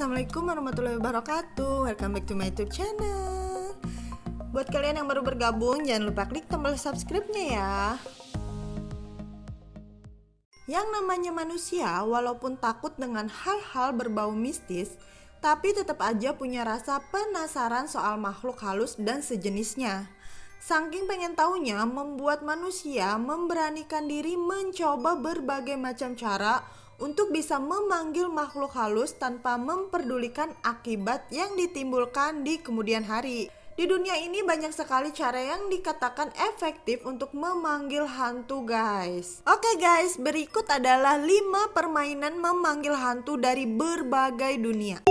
Assalamualaikum warahmatullahi wabarakatuh. Welcome back to my YouTube channel. Buat kalian yang baru bergabung, jangan lupa klik tombol subscribe-nya ya. Yang namanya manusia, walaupun takut dengan hal-hal berbau mistis, tapi tetap aja punya rasa penasaran soal makhluk halus dan sejenisnya. Saking pengen taunya, membuat manusia memberanikan diri mencoba berbagai macam cara untuk bisa memanggil makhluk halus tanpa memperdulikan akibat yang ditimbulkan di kemudian hari. Di dunia ini banyak sekali cara yang dikatakan efektif untuk memanggil hantu, guys. Oke guys, berikut adalah 5 permainan memanggil hantu dari berbagai dunia.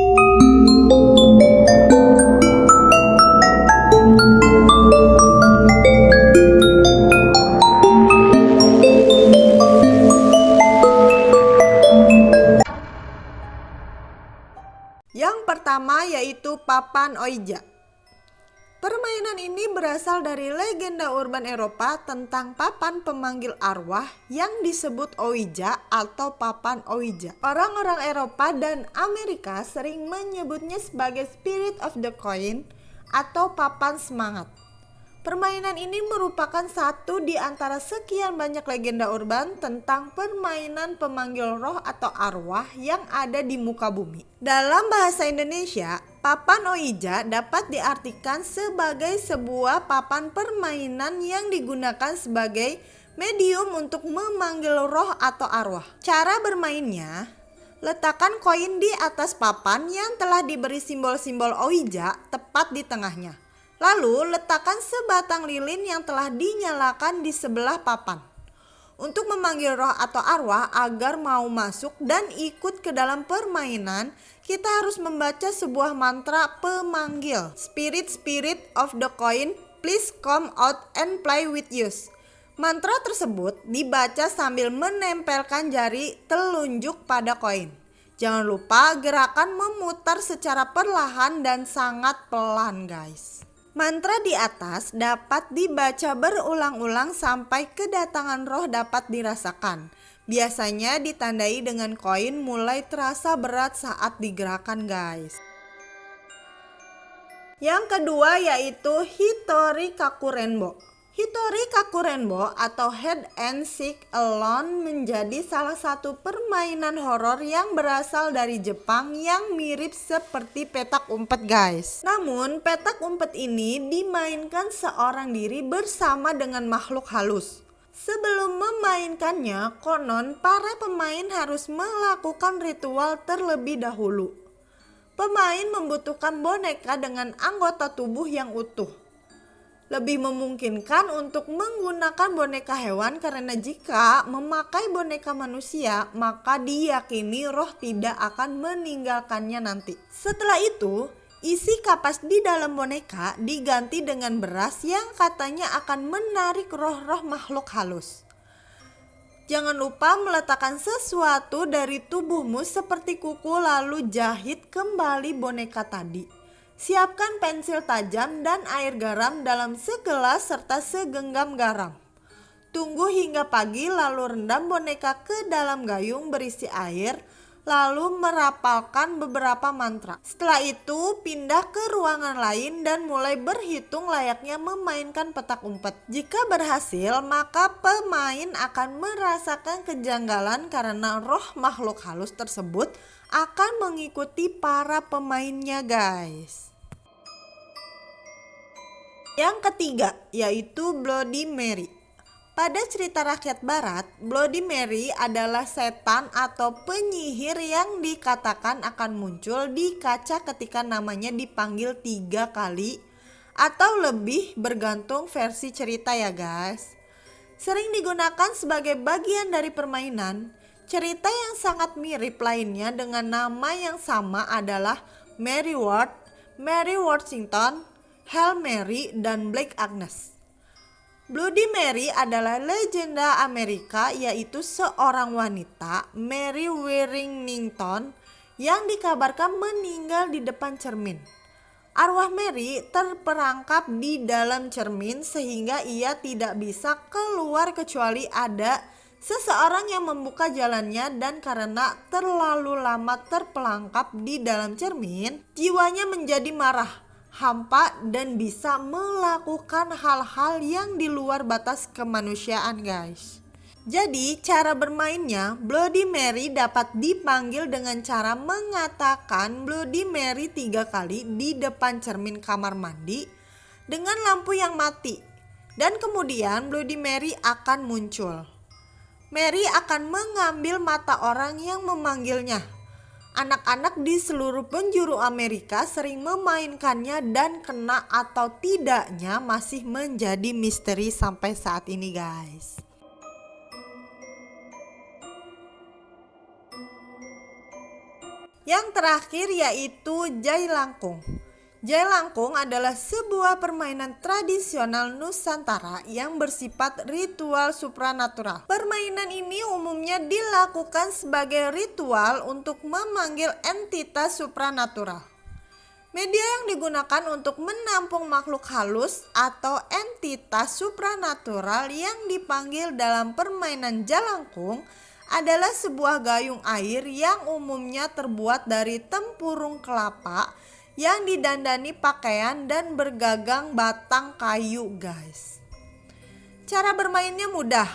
Yang pertama yaitu Papan Ouija. Permainan ini berasal dari legenda urban Eropa tentang papan pemanggil arwah yang disebut Ouija atau Papan Ouija. Orang-orang Eropa dan Amerika sering menyebutnya sebagai Spirit of the Coin atau papan semangat. Permainan ini merupakan satu di antara sekian banyak legenda urban tentang permainan pemanggil roh atau arwah yang ada di muka bumi. Dalam bahasa Indonesia, papan Ouija dapat diartikan sebagai sebuah papan permainan yang digunakan sebagai medium untuk memanggil roh atau arwah. Cara bermainnya, letakkan koin di atas papan yang telah diberi simbol-simbol Ouija tepat di tengahnya. Lalu letakkan sebatang lilin yang telah dinyalakan di sebelah papan. Untuk memanggil roh atau arwah agar mau masuk dan ikut ke dalam permainan, kita harus membaca sebuah mantra pemanggil. Spirit, spirit of the coin, please come out and play with us. Mantra tersebut dibaca sambil menempelkan jari telunjuk pada koin. Jangan lupa gerakan memutar secara perlahan dan sangat pelan, guys. Mantra di atas dapat dibaca berulang-ulang sampai kedatangan roh dapat dirasakan. Biasanya ditandai dengan koin mulai terasa berat saat digerakkan, guys. Yang kedua yaitu Hitori Kakurenbo. Hitori Kakurenbo atau Hide and Seek Alone menjadi salah satu permainan horor yang berasal dari Jepang yang mirip seperti petak umpet, guys. Namun petak umpet ini dimainkan seorang diri bersama dengan makhluk halus. Sebelum memainkannya, konon para pemain harus melakukan ritual terlebih dahulu. Pemain membutuhkan boneka dengan anggota tubuh yang utuh. Lebih memungkinkan untuk menggunakan boneka hewan karena jika memakai boneka manusia, maka diyakini roh tidak akan meninggalkannya nanti. Setelah itu, isi kapas di dalam boneka diganti dengan beras yang katanya akan menarik roh-roh makhluk halus. Jangan lupa meletakkan sesuatu dari tubuhmu seperti kuku lalu jahit kembali boneka tadi. Siapkan pensil tajam dan air garam dalam segelas serta segenggam garam. Tunggu hingga pagi lalu rendam boneka ke dalam gayung berisi air, lalu merapalkan beberapa mantra. Setelah itu pindah ke ruangan lain dan mulai berhitung layaknya memainkan petak umpet. Jika berhasil, maka pemain akan merasakan kejanggalan karena roh makhluk halus tersebut akan mengikuti para pemainnya, guys. Yang ketiga yaitu Bloody Mary. Pada cerita rakyat barat, Bloody Mary adalah setan atau penyihir yang dikatakan akan muncul di kaca ketika namanya dipanggil 3 kali atau lebih bergantung versi cerita ya, guys. Sering digunakan sebagai bagian dari permainan. Cerita yang sangat mirip lainnya dengan nama yang sama adalah Mary Ward, Mary Worthington, Hail Mary, dan Black Agnes. Bloody Mary adalah legenda Amerika, yaitu seorang wanita, Mary Worthington, yang dikabarkan meninggal di depan cermin. Arwah Mary terperangkap di dalam cermin sehingga ia tidak bisa keluar kecuali ada Seseorang yang membuka jalannya dan karena terlalu lama terperangkap di dalam cermin, jiwanya menjadi marah, hampa, dan bisa melakukan hal-hal yang di luar batas kemanusiaan, guys. Jadi cara bermainnya, Bloody Mary dapat dipanggil dengan cara mengatakan Bloody Mary 3 kali di depan cermin kamar mandi dengan lampu yang mati. Dan kemudian Bloody Mary akan muncul. Mary akan mengambil mata orang yang memanggilnya. Anak-anak di seluruh penjuru Amerika sering memainkannya dan kena atau tidaknya masih menjadi misteri sampai saat ini, guys. Yang terakhir yaitu Jai Langkung. Jai Langkung adalah sebuah permainan tradisional Nusantara yang bersifat ritual supranatural. Permainan ini umumnya dilakukan sebagai ritual untuk memanggil entitas supranatural. Media yang digunakan untuk menampung makhluk halus atau entitas supranatural yang dipanggil dalam permainan Jalangkung adalah sebuah gayung air yang umumnya terbuat dari tempurung kelapa yang didandani pakaian dan bergagang batang kayu, guys. Cara bermainnya mudah.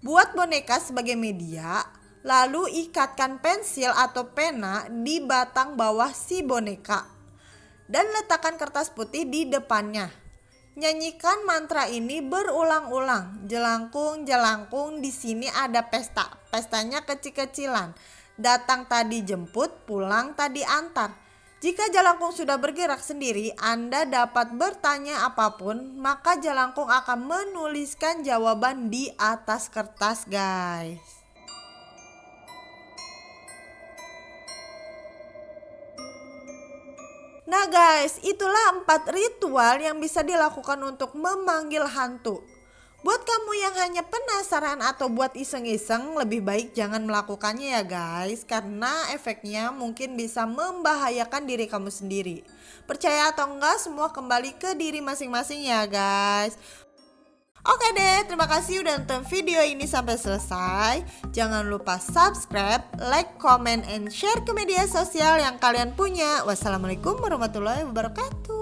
Buat boneka sebagai media, lalu ikatkan pensil atau pena di batang bawah si boneka dan letakkan kertas putih di depannya. Nyanyikan mantra ini berulang-ulang. Jelangkung, jelangkung, di sini ada pesta. Pestanya kecil-kecilan. Datang tadi jemput, pulang tadi antar. Jika Jalangkung sudah bergerak sendiri, Anda dapat bertanya apapun, maka Jalangkung akan menuliskan jawaban di atas kertas, guys. Nah guys, itulah 4 ritual yang bisa dilakukan untuk memanggil hantu. Buat kamu yang hanya penasaran atau buat iseng-iseng, lebih baik jangan melakukannya ya guys, karena efeknya mungkin bisa membahayakan diri kamu sendiri. Percaya atau enggak, semua kembali ke diri masing-masing ya guys. Oke deh, terima kasih udah nonton video ini sampai selesai. Jangan lupa subscribe, like, comment, and share ke media sosial yang kalian punya. Wassalamualaikum warahmatullahi wabarakatuh.